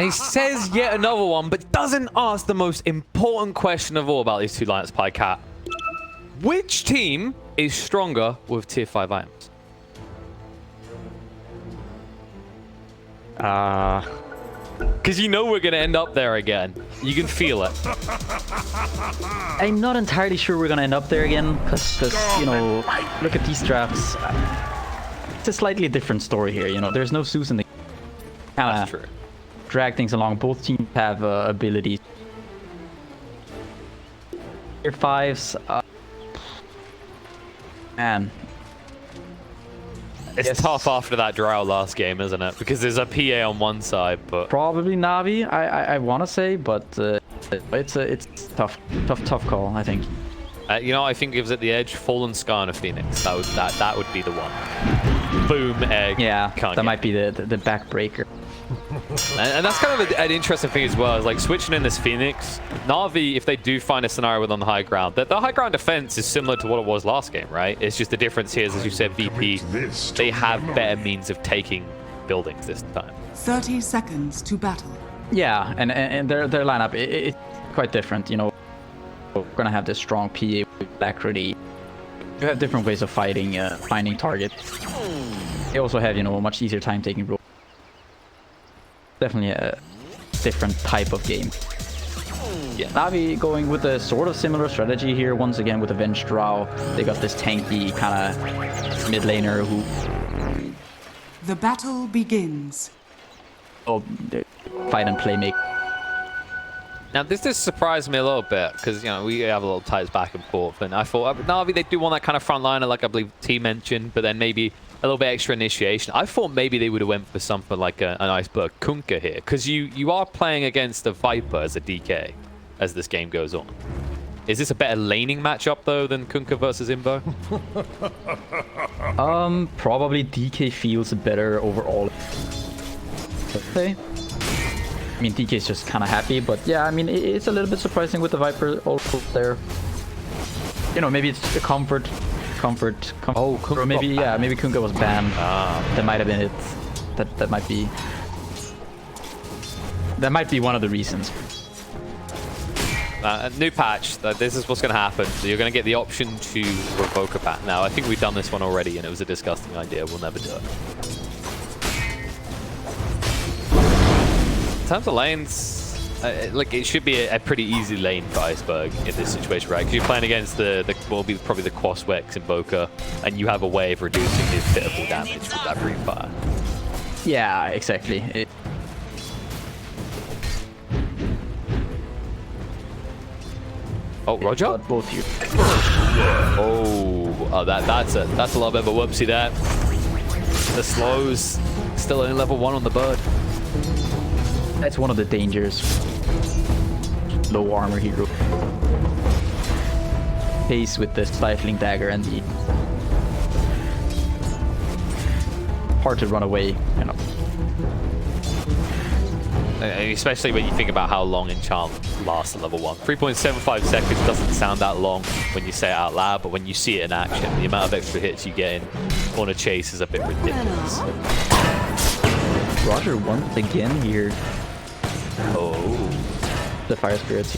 And he says yet another one, but doesn't ask the most important question of all about these two lineups, Pycat. Which team is stronger with tier 5 items? Because you know we're going to end up there again. You can feel it. I'm not entirely sure we're going to end up there again, because, you know, look at these drafts. It's a slightly different story here, you know. There's no Zeus in the That's true. Drag things along. Both teams have abilities. Tier 5s, man. It's tough after that drought last game, isn't it? Because there's a PA on one side, but Probably Navi, I want to say, but it's tough call, I think. you know, I think gives it the edge. Fallen Scar and a Phoenix. That would be the one. Boom, egg. Yeah, Can't that get. might be the backbreaker. And that's kind of an interesting thing as well. Is like switching in this Phoenix. Navi, if they do find a scenario with on the high ground, the high ground defense is similar to what it was last game, right? It's just the difference here is, as you said, VP, they have better means of taking buildings this time. 30 seconds to battle. Yeah, and their lineup, it's quite different, you know. We're gonna have this strong PA with alacrity. You have different ways of fighting, finding targets. They also have, you know, a much easier time taking roll. Definitely a different type of game. Yeah, Navi going with a sort of similar strategy here. Once again with Avenged Drow. They got this tanky kind of mid laner who... The battle begins. Oh, fight and play make. Now, this does surprise me a little bit, because, you know, we have a little ties back and forth, and I thought, Navi, they do want that kind of front liner, like I believe T mentioned, but then maybe a little bit extra initiation. I thought maybe they would have went for something like an Iceberg Kunkka here, because you are playing against a Viper as a DK as this game goes on. Is this a better laning matchup, though, than Kunkka versus Imbo? Probably DK feels better overall. Okay. I mean, DK is just kind of happy, but yeah, I mean, it's a little bit surprising with the Viper also there. You know, maybe it's a comfort. Oh, Kunkka, or maybe yeah, maybe Kunkka was banned. That might have been it. That might be one of the reasons. New patch. This is what's going to happen. So you're going to get the option to revoke a pack. Now, I think we've done this one already, and it was a disgusting idea. We'll never do it. In terms of lanes, like it should be a pretty easy lane for Iceberg in this situation, right? Because you're playing against probably the Quas Wex in Boca, and you have a way of reducing his pitiful damage with that Breathe Fire. Yeah, exactly. Oh, Roger? Both you. Oh, that's a little bit of a whoopsie there. The slows still only level 1 on the bird. That's one of the dangers. Low armor hero. Pace with the stifling dagger and the hard to run away, you know. Especially when you think about how long Enchant lasts at level 1. 3.75 seconds doesn't sound that long when you say it out loud, but when you see it in action, the amount of extra hits you get in on a chase is a bit ridiculous. Roger once again here. Oh. The Fire Spirits.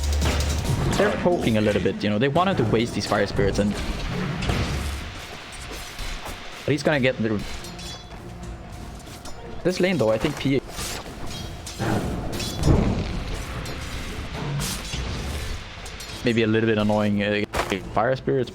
They're poking a little bit, you know. They wanted to waste these Fire Spirits, and but he's gonna get the... This lane though, I think PA... Maybe a little bit annoying Fire Spirits.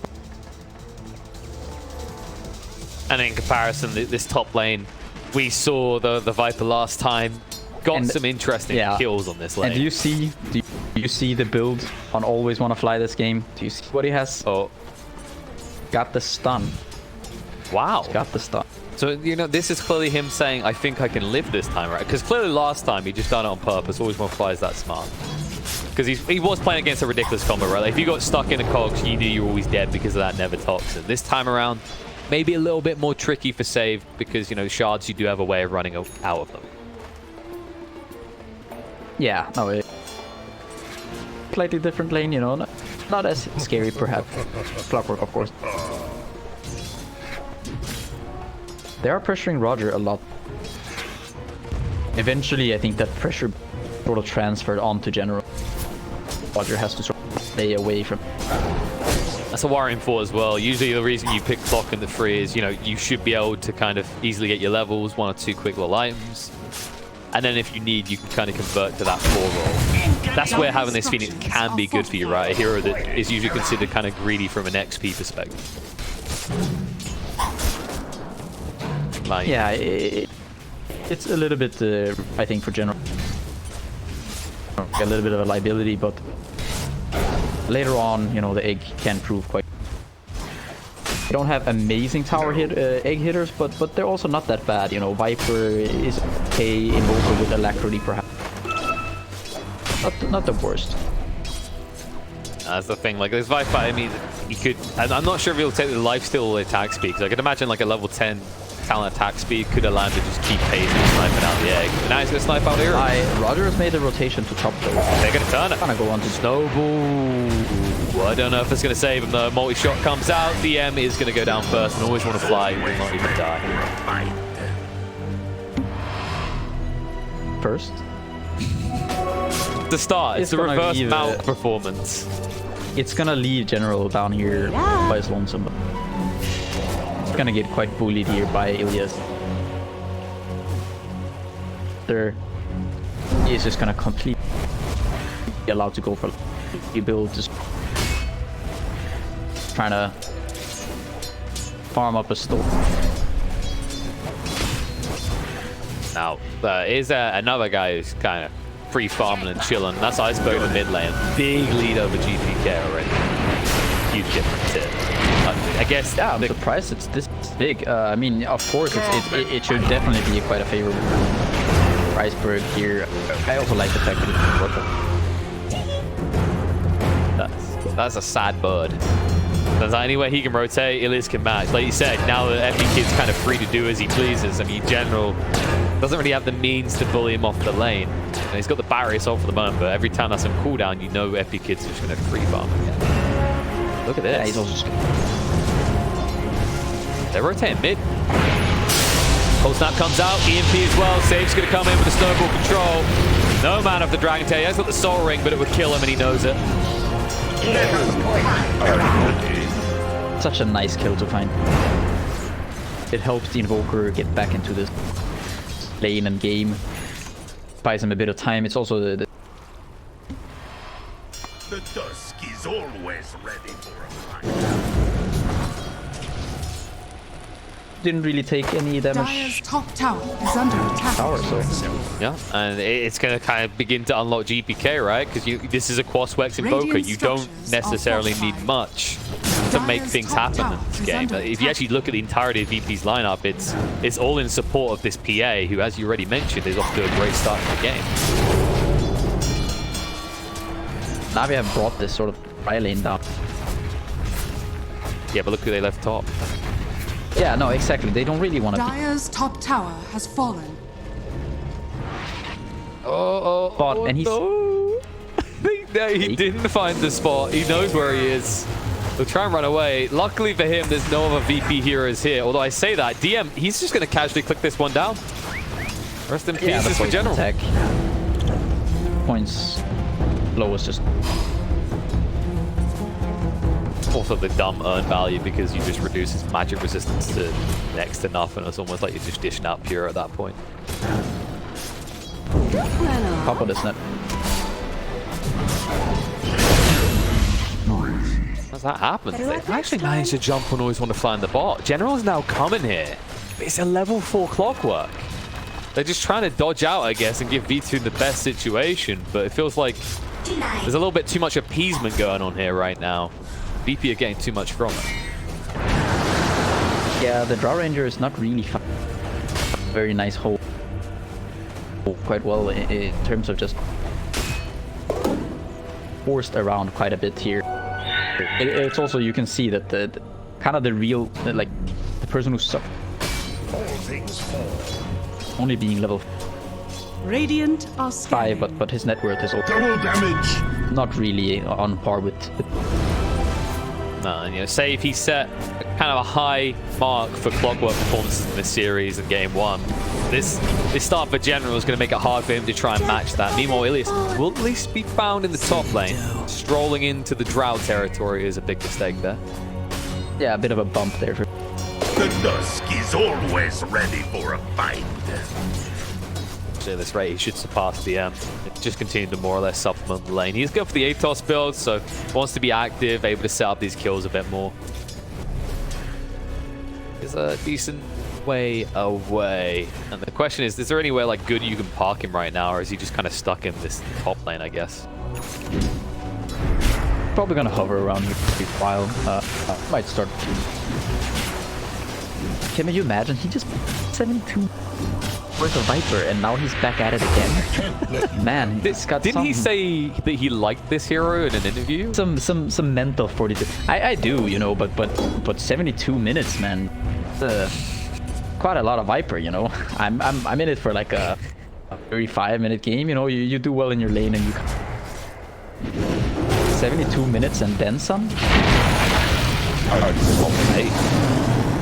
And in comparison, this top lane, we saw the Viper last time. Got some interesting kills on this lane. And do you see the build on Always Wanna Fly this game? Do you see what he has? Oh. Got the stun. Wow. He's got the stun. So, you know, this is clearly him saying, I think I can live this time, right? Because clearly last time he just done it on purpose. Always Wanna Fly is that smart. Because he was playing against a ridiculous combo, right? Like if you got stuck in a cogs, you knew you were always dead because of that Never Toxin. This time around, maybe a little bit more tricky for save because, you know, shards, you do have a way of running out of them. Yeah, no, slightly different lane, you know, not as scary perhaps. Clockwork, of course. They are pressuring Roger a lot. Eventually, I think that pressure sort of transferred onto general. Roger has to sort of stay away from. That's a worrying thought as well. Usually the reason you pick clock in the free is, you know, you should be able to kind of easily get your levels, 1 or 2 quick little items. And then if you need, you can kind of convert to that 4 roll. That's where having this Phoenix can be good for you, right? A hero that is usually considered kind of greedy from an XP perspective. Like, yeah, it's a little bit, I think, for general, a little bit of a liability, but later on, you know, the egg can prove quite. They don't have amazing tower egg hitters, but they're also not that bad. You know, Viper is okay, Invoker with Alacrity perhaps. Not the worst. That's the thing. Like this Viper, I mean, you could. I'm not sure if he'll take the lifesteal attack speed. Because I could imagine like a level 10 talent attack speed could allow him to just keep pacing and sniping out the egg. But now he's gonna snipe out here. Roger has made a rotation to top though. They're gonna turn it. Gonna go on to Snowball. I don't know if it's gonna save him though. Multi-shot comes out. DM is gonna go down first and always want to fly. Will not even die. First. The start. It's the reverse leave, mount performance. It's gonna leave general down here by his lonesome. It's gonna get quite bullied here by Ilias. He is just gonna completely be allowed to go for rebuild, just trying to farm up a store. Now, is another guy who's kind of free farming and chilling. That's Iceberg in the mid lane. Big lead over GPK already. Huge difference here. I guess. Yeah, I'm surprised it's this big. I mean, of course, it should definitely be quite a favorable Iceberg here. I also like the fact that it's that's a sad bird. There's anywhere he can rotate, Ilias can match. Like you said, now the Epi Kid's kind of free to do as he pleases. I mean, General doesn't really have the means to bully him off the lane. And he's got the barrier solved for the moment, but every time that's on cooldown, you know Epi Kid's just going to free farm again. Look at this. Yeah, he's also just... They're rotating mid. Cold Snap comes out, EMP as well. Sage's going to come in with the snowball control. No man of the Dragon Tail. He has got the Soul Ring, but it would kill him and he knows it. Such a nice kill to find. It helps the Invoker get back into this lane and game. Buys him a bit of time. It's also the dusk is always ready for a fight. Didn't really take any damage. Dire's top tower is under attack. So. Yeah, and it's going to kind of begin to unlock GPK, right? Because this is a Quaswex Invoker. You don't necessarily need much to make things happen in this game. If you actually look at the entirety of VP's lineup, it's all in support of this PA, who, as you already mentioned, is off to a great start in the game. Navi have brought this sort of right lane down. Yeah, but look who they left top. Yeah, no, exactly. They don't really want to. Dire's top tower has fallen. And he's. No. He didn't find the spot. He knows where he is. He'll try and run away. Luckily for him, there's no other VP heroes here. Although I say that, DM, he's just going to casually click this one down. Rest in peace, this for General. Attack. Points low is just. Also the dumb earn value because you just reduce his magic resistance to next to nothing. It's almost like you're just dishing out pure at that point. Pop of the snap. How's that happen? They actually managed to jump and always want to fly in the bot. General's now coming here. It's a level 4 clockwork. They're just trying to dodge out, I guess, and give V2 the best situation. But it feels like there's a little bit too much appeasement going on here right now. VP are getting too much from it. Yeah, the Draw Ranger is not really very nice hold. Quite well in terms of just forced around quite a bit here. It's also, you can see that the kind of the real, like the person who suffers only being level Radiant are 5, but his net worth is also not really on par with. No, and, you know, say if he set kind of a high mark for clockwork performances in this series in game 1, This start for General is going to make it hard for him to try and match that. Meanwhile, Ilias will at least be found in the top lane. Strolling into the Drow territory is a big mistake there. Yeah, a bit of a bump there. The Dusk is always ready for a fight. At this rate, he should surpass DM. Just continue to more or less supplement the lane. He's good for the Atos build, so wants to be active, able to set up these kills a bit more. Is a decent way away. And the question is there anywhere like good you can park him right now, or is he just kind of stuck in this top lane, I guess? Probably gonna hover around here for a while. Might start. Can you imagine? He just 72 worth of Viper, and now he's back at it again. Man, he's got Didn't he say that he liked this hero in an interview? Some mental 42. I do, you know, but 72 minutes, man. Quite a lot of Viper, you know. I'm in it for like a 35-minute game, you know. You do well in your lane and you 72 minutes and then some.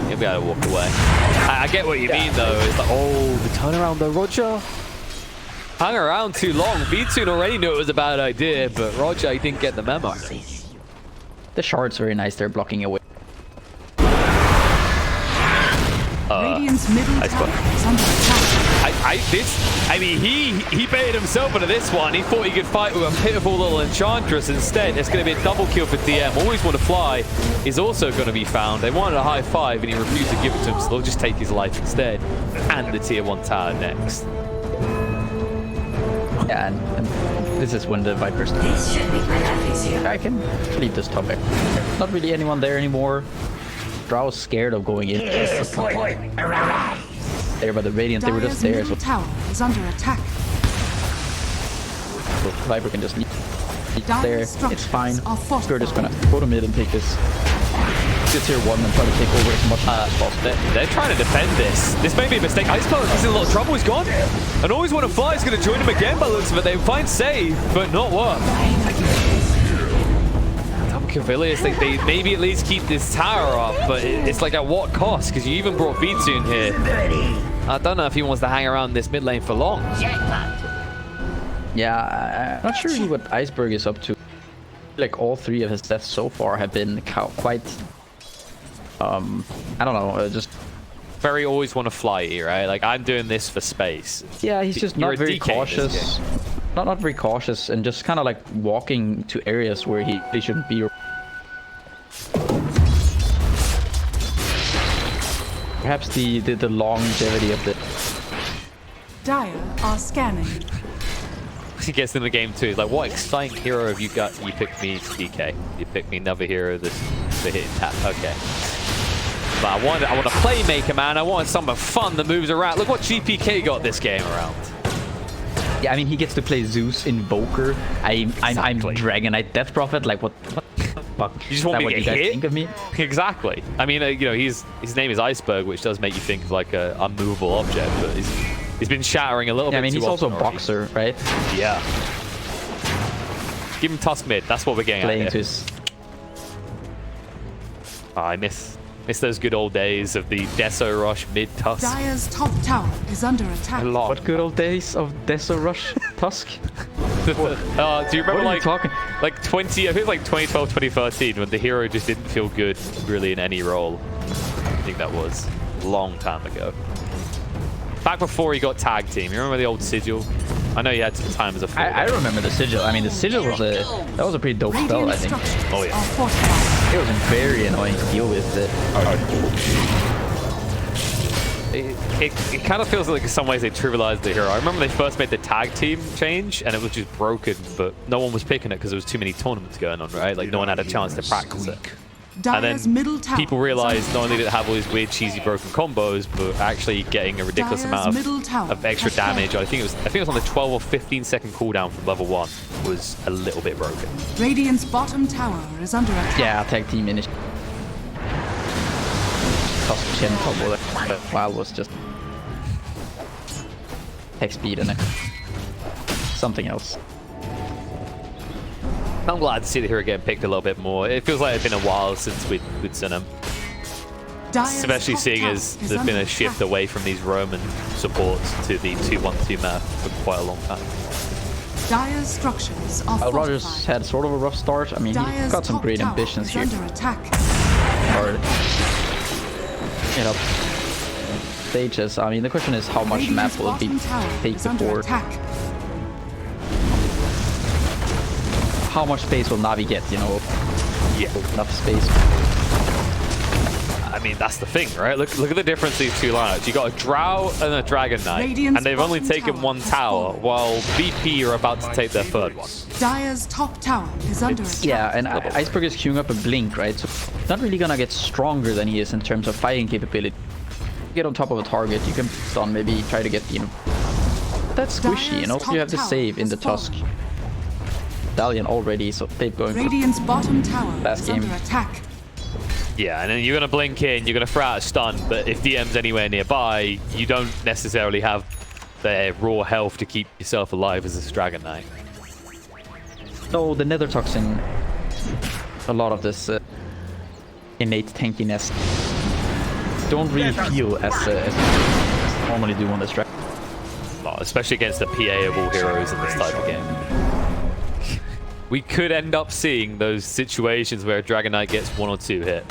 We gotta walk away. I get what you mean though. It's like, oh, the turnaround though, Roger. Hung around too long. V2 already knew it was a bad idea, but Roger, he didn't get the memo. The shard's very nice. They're blocking away. Radiant's middle tower is under attack. I mean, he baited himself into this one. He thought he could fight with a pitiful little Enchantress. Instead, it's going to be a double kill for DM. Always Want to Fly is also going to be found. They wanted a high five, and he refused to give it to him, so they'll just take his life instead. And the tier 1 tower next. Yeah, and this is when the Vipers. I can leave this topic. Not really anyone there anymore. Drow's scared of going in. There by the Radiant, they were just there. So tower is under attack. Viper can just leave there. It's fine. We're just gonna go to mid and take this tier 1 and try to take over as much as possible. They're trying to defend this. This may be a mistake. Iceberg is in a lot of trouble. He's gone. And Always Want to Fly is going to join him again by the looks of it. They find save, but not work. Cavaliers think they maybe at least keep this tower up, but it's like at what cost? Because you even brought V2 in here. I don't know if he wants to hang around this mid lane for long. Yeah, I'm not sure what Iceberg is up to. Like all 3 of his deaths so far have been quite, I don't know, just very Always Want to Fly, right? Like, I'm doing this for space. Yeah, he's just not very cautious. Not very cautious, and just kind of like walking to areas where he shouldn't be. Perhaps the longevity of the. Dire are scanning. He gets in the game too. Like, what exciting hero have you got? You picked me, DK. You picked me another hero to hit and tap. Okay. But I want a playmaker, man. I want something fun that moves around. Look what GPK got this game around. Yeah, I mean, he gets to play Zeus Invoker. I'm Dragon Knight Death Prophet. Like, what the fuck? You just want me to get hit? Think of me? Exactly. I mean, you know, his name is Iceberg, which does make you think of like a unmovable object, but he's been shattering a little bit. I mean, he's also a already. boxer, right? Yeah. Give him Tusk mid. That's what we're getting Playing at to here. his... Oh, I miss those good old days of the Deso Rush mid Tusk. Dire's top tower is under attack. A lot. What good old days of Deso Rush Tusk? Do you remember What are you talking? like I think like 2012, 2013 when the hero just didn't feel good really in any role? I think that was a long time ago. Back before he got tag team. You remember the old Sigil? I know you had some time as a I remember the Sigil. I mean, the Sigil was a pretty dope spell, I think. Oh yeah. It was very annoying to deal with. It kind of feels like in some ways they trivialized the hero. I remember they first made the tag team change and it was just broken, but no one was picking it because there was too many tournaments going on, right? Like no one had a chance to practice it. And then people realized not only did it have all these weird, cheesy, broken combos, but actually getting a ridiculous amount of extra damage. I think it was on the 12 or 15 second cooldown from level 1 was a little bit broken. Radiant's bottom tower is under attack. Yeah, tag team initiative. Cost Chen combo that while was just tech speed and something else. I'm glad to see the hero getting picked a little bit more. It feels like it's been a while since we'd seen him. Especially seeing as there's been a shift away from these Roman supports to the 2-1-2 map for quite a long time. Dire's structures are Rogers had sort of a rough start. I mean, he got some great ambitions here. Under attack. Or, you know, stages. I mean, the question is how much map will it be take before. How much space will Navi get, you know? Yeah. Enough space. I mean, that's the thing, right? Look at the difference in these two lineups. You got a Drow and a Dragon Knight, and they've only taken one tower, while VP are about to take their third one. Dire's top tower is under attack. Yeah, and Iceberg is queuing up a Blink, right? So he's not really gonna get stronger than he is in terms of fighting capability. Get on top of a target, you can stun, maybe try to get, you know... That's squishy, you know? You have the save in the Tusk. Stallion already, so they've going for Radiant's bottom tower last is game. under attack. Yeah, and then you're going to blink in, you're going to throw out a stun, but if DM's anywhere nearby, you don't necessarily have the raw health to keep yourself alive as a Dragon Knight. So the Nether Toxin, a lot of this innate tankiness, don't really feel as normally do on this track. Well, especially against the PA of all heroes in this type of game. We could end up seeing those situations where a Dragon Knight gets 1 or 2 hit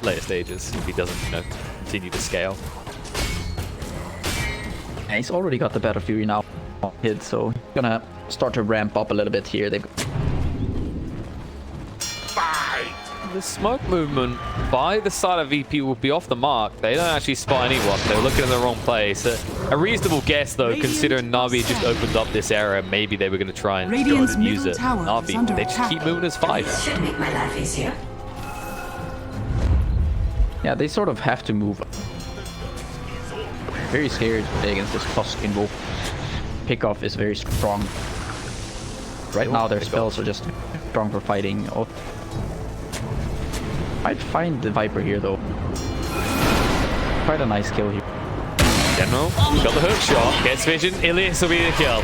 later stages if he doesn't, you know, continue to scale. Yeah, he's already got the Battle Fury now hit, so he's gonna start to ramp up a little bit here. The smoke movement by the side of VP will be off the mark. They don't actually spot anyone. They're looking in the wrong place. A reasonable guess, though, considering Navi just opened up this area. Maybe they were going to try and use it. Navi, they just keep moving as 5. Should make my life easier. Yeah, they sort of have to move. Very scared against this Tusk invoke. Pickoff is very strong. Right now their spells are just strong for fighting. Oh. I'd find the Viper here though. Quite a nice kill here. General, got the hook shot, gets vision, Ilias will be the kill.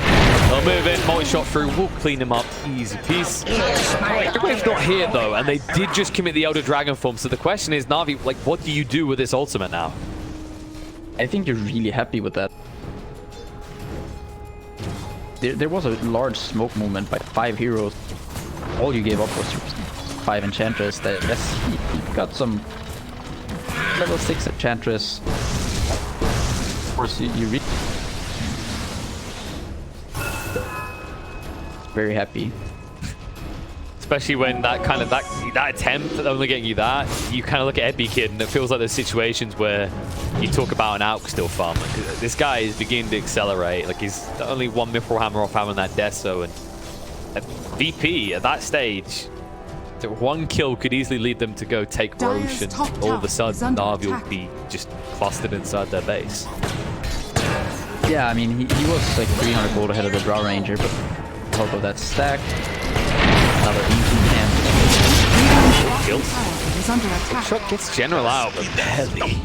They'll move in, multi-shot through, we'll clean him up, easy piece. Everybody's not here though, and they did just commit the Elder Dragon form, so the question is, Navi, like, what do you do with this ultimate now? I think you're really happy with that. There was a large smoke movement by 5 heroes. All you gave up was 5 Enchantress. Yes, he got some level 6 Enchantress. Of course, you read. Very happy. Especially when that kind of that attempt at only getting you that, you kind of look at Epi Kid and it feels like there's situations where you talk about an Alk still farm. Like, this guy is beginning to accelerate. Like, he's only 1 Mithril Hammer off having that Deso, and at VP at that stage, 1 kill could easily lead them to go take Roche, and all of a sudden Navi will be just clustered inside their base. Yeah, I mean, he was like 300 gold ahead of the Drow Ranger, but on top of that stack, another Ancient Hand. Kills. Truck gets General out, but barely.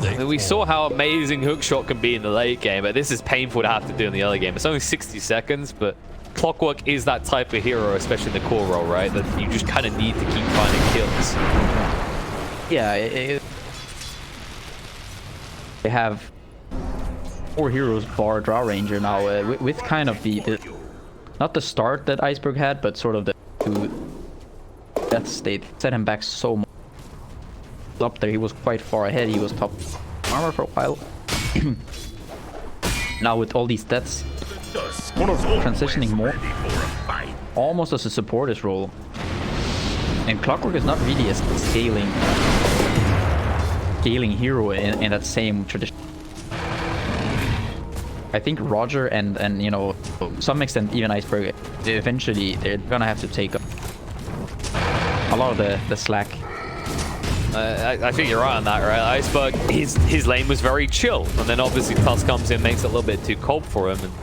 I mean, we saw how amazing hookshot can be in the late game, but this is painful to have to do in the early game. It's only 60 seconds, but Clockwork is that type of hero, especially in the core role, right? That you just kind of need to keep finding kills. Yeah, they have 4 heroes bar Drow Ranger now, with kind of the not the start that Iceberg had, but sort of the death state set him back so much. Up there, he was quite far ahead. He was top armor for a while. Now with all these deaths, sort of transitioning more, almost as a supporter's role. And Clockwork is not really a scaling hero in that same tradition. I think Roger and you know, to some extent even Iceberg, eventually they're gonna have to take up a lot of the slack. I think you're right on that, right? Iceberg, his lane was very chill, and then obviously Tusk comes in, makes it a little bit too cold for him, and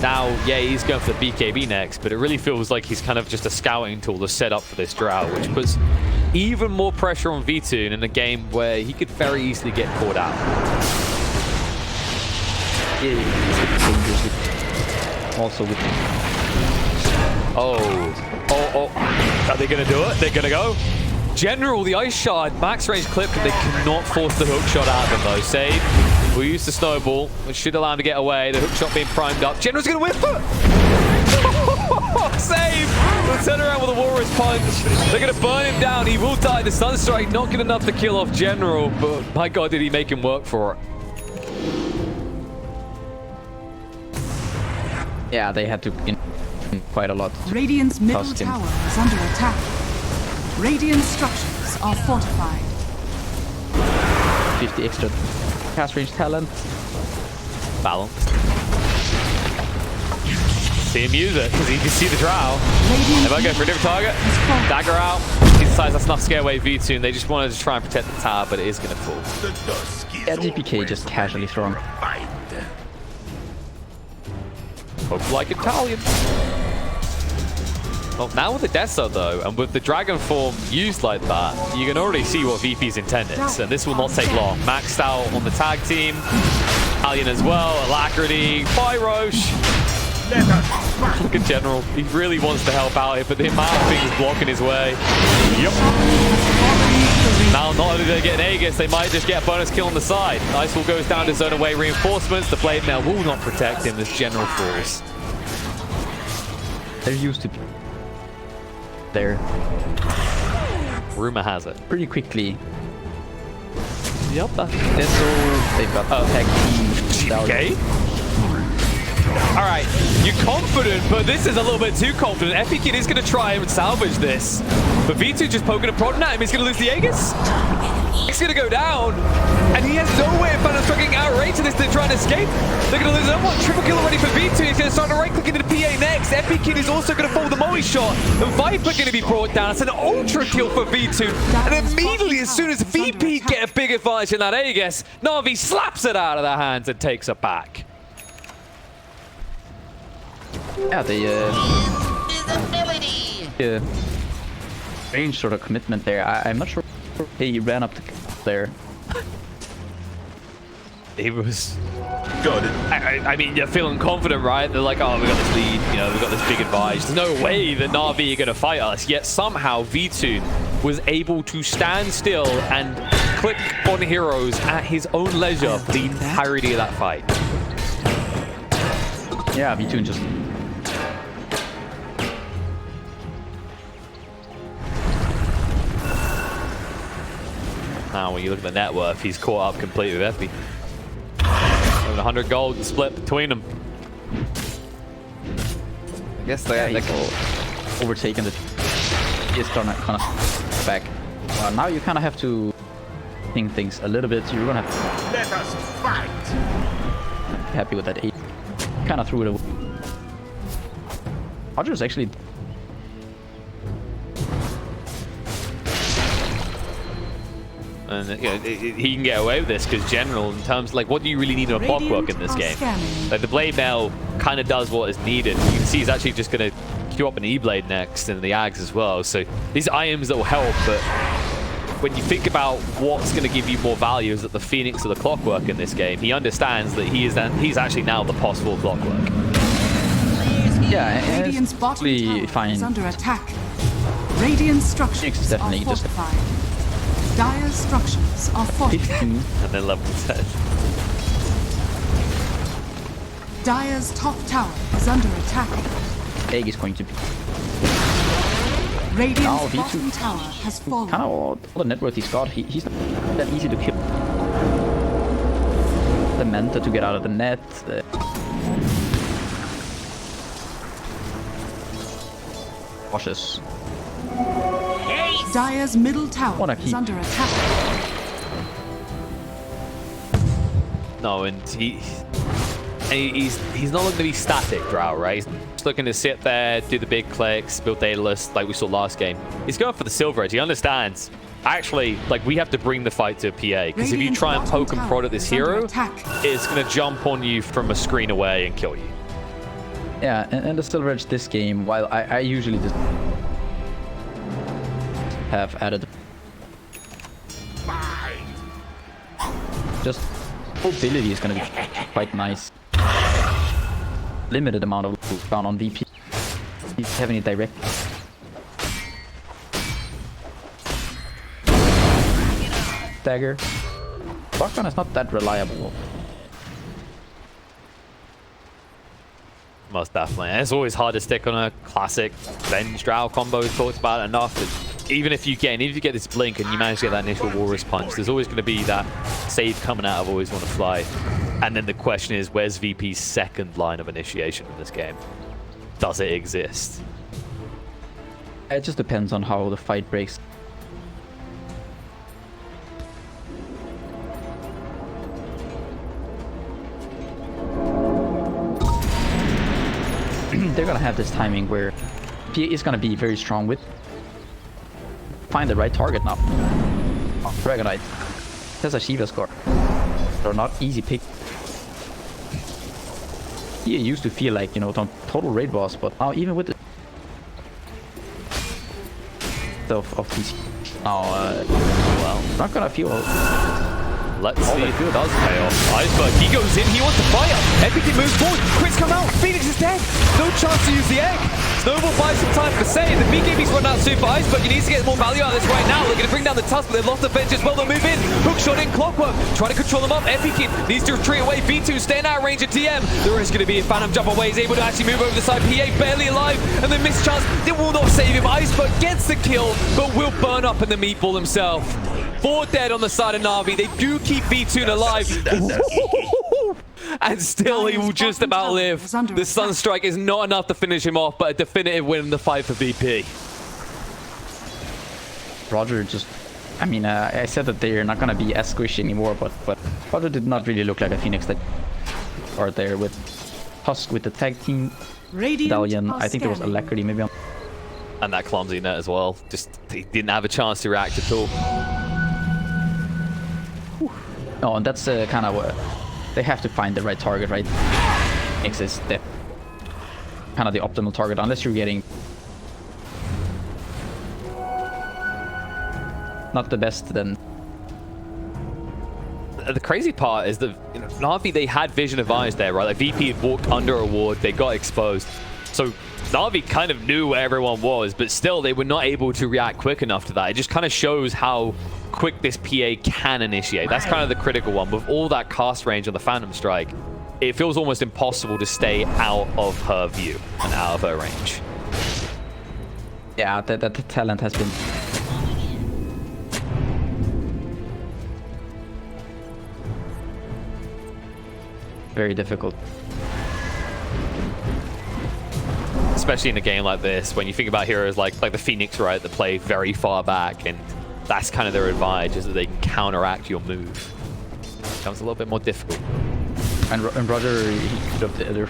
now, yeah, he's going for the BKB next, but it really feels like he's kind of just a scouting tool to set up for this Drow, which puts even more pressure on V2 in a game where he could very easily get caught out. Also with Oh, are they gonna do it? They're gonna go? General, the ice shot, max range clip, and they cannot force the hook shot out of him though. Save. We use the snowball, which should allow him to get away. The hook shot being primed up. General's gonna whiff it! Save! They'll turn around with a Walrus punch. They're gonna burn him down. He will die. The Sunstrike not good enough to kill off General, but my god, did he make him work for it. Yeah, they had to in quite a lot. Radiant's middle Cost him. tower is under attack. Radiant structures are fortified. 50 extra cast range talent. Balanced. See him use it, because he can see the drow. They might go for a different target. Dagger out. He decides that's enough to scare away V2, and they just wanted to try and protect the tower, but it is going to fall. The dusk is Yeah, GPK always just ready casually thrown. for a fight. Hope like Italian. Well, now with the Dessa though, and with the Dragon form used like that, you can already see what VP's intent is, and this will not take long. Maxed out on the tag team. Italian as well, Alacrity, Pyrosh. Let us fight. Look at General. He really wants to help out here, but the amount of things blocking his way. Yep. Now, not only do they get an Aegis, they might just get a bonus kill on the side. Icewall goes down to zone away reinforcements. The Blade Mail will not protect him as General falls. They're used to there Rumor has it. pretty quickly. Yep. They've got tag team. Okay. All right, you're confident, but this is a little bit too confident. Epic Kid is going to try and salvage this, but V2 just poking and prodding at him. He's going to lose the Aegis. He's going to go down, and he has no way of fucking outrage to this. They're trying to escape. They're going to lose another one. Triple kill already for V2. He's going to start to right-click into the PA next. Epic Kid is also going to fall the Moe shot, and Viper going to be brought down. It's an ultra kill for V2, and immediately as soon as VP get a big advantage in that Aegis, Navi slaps it out of their hands and takes it back. Yeah, they strange sort of commitment there. I'm not sure he ran up there. He was. Got it. I mean, you're feeling confident, right? They're like, oh, we got this lead, you know, we got this big advantage. There's no way that Navi are going to fight us. Yet somehow V2 was able to stand still and click on heroes at his own leisure for the entirety of that fight. Yeah, V2 just. Now, when you look at the net worth, he's caught up completely with Epi. 100 gold split between them. I guess they're overtaken the. He's kind of back. Now you kind of have to think things a little bit. You're gonna have to Let us fight. be happy with that 8. Kind of threw it away. Rogers actually. And you know, he can get away with this because General, in terms like, what do you really need in a blockwork in this game? Like the Blade Mail kind of does what is needed. You can see he's actually just going to queue up an E-Blade next and the Ags as well. So these items that will help, but when you think about what's going to give you more value is that the Phoenix or the Clockwork in this game, he understands that he's actually now the possible Clockwork. Yeah, and Radiant's it's bottom totally tower fine. is under attack. Radiant structures Phoenix is definitely are just a- fortified. Dire structures are fortified. 15. And then level 10. Dire's top tower is under attack. Egg is going to be Radiant's Now V2 bottom tower has fallen. kind of all the net worth he's got. He's not that easy to kill. The Manta to get out of the net. Cautious. Dire's middle tower Wanna is keep- under attack. No, and he's not looking to be static, Drow, right? He's just looking to sit there, do the big clicks, build data lists like we saw last game. He's going for the Silver Edge. He understands. Actually, like, we have to bring the fight to a PA, because if you Radiant's try and bottom poke and tower prod at this is under hero, attack. it's going to jump on you from a screen away and kill you. Yeah, and the Silver Edge this game, while I usually just have added just mobility is gonna be quite nice. Limited amount of found on VP. He's having it direct. stagger. Shotgun is not that reliable. Most definitely. And it's always hard to stick on a classic Venge Drow combo. We've talked about it enough. Even if you get this blink and you manage to get that initial Walrus punch, there's always going to be that save coming out of Always Want to Fly. And then the question is, where's VP's second line of initiation in this game? Does it exist? It just depends on how the fight breaks. They're gonna have this timing where PA is gonna be very strong with find the right target now. Oh, Dragonite. That's a Shiva score. They're not easy pick. PA used to feel like, you know, total raid boss, but now even with the of these now well, not gonna feel. Let's see if it does pay off. Iceberg, he goes in, he wants to fire. Everything moves forward. Crits come out. Phoenix is dead. No chance to use the egg. Snowball buys some time for save. The BKB's run out soon for Iceberg. He needs to get more value out of this right now. They're going to bring down the Tusk, but they've lost the bench as well. They'll move in. Hook shot in, Clockwork. Try to control them up. Epikid needs to retreat away. V2 staying out of range of TM. There is going to be a Phantom jump away. He's able to actually move over the side. PA barely alive. And then missed chance. They will not save him. Iceberg gets the kill, but will burn up in the meatball himself. 4 dead on the side of Navi. They do keep V2 alive. And still he will just about live. The Sunstrike is not enough to finish him off, but a definitive win in the fight for VP. Roger just... I mean, I said that they're not going to be as squishy anymore, but Roger did not really look like a Phoenix that are there with Tusk with the tag team medallion. I think there was Alacrity maybe on... And that clumsy net as well. Just, he didn't have a chance to react at all. Oh, and that's kind of what they have to find the right target, right? Makes this kind of the optimal target, unless you're getting not the best. Then the crazy part is that, you know, Navi, they had vision of eyes there, right? Like VP had walked under a ward, they got exposed. So Navi kind of knew where everyone was, but still they were not able to react quick enough to that. It just kind of shows how quick this PA can initiate. That's kind of the critical one. With all that cast range on the Phantom Strike, it feels almost impossible to stay out of her view and out of her range. Yeah, that talent has been very difficult. Especially in a game like this, when you think about heroes like the Phoenix, right, that play very far back, and that's kind of their advantage, is that they can counteract your move. It becomes a little bit more difficult. And Roger, he could have the other...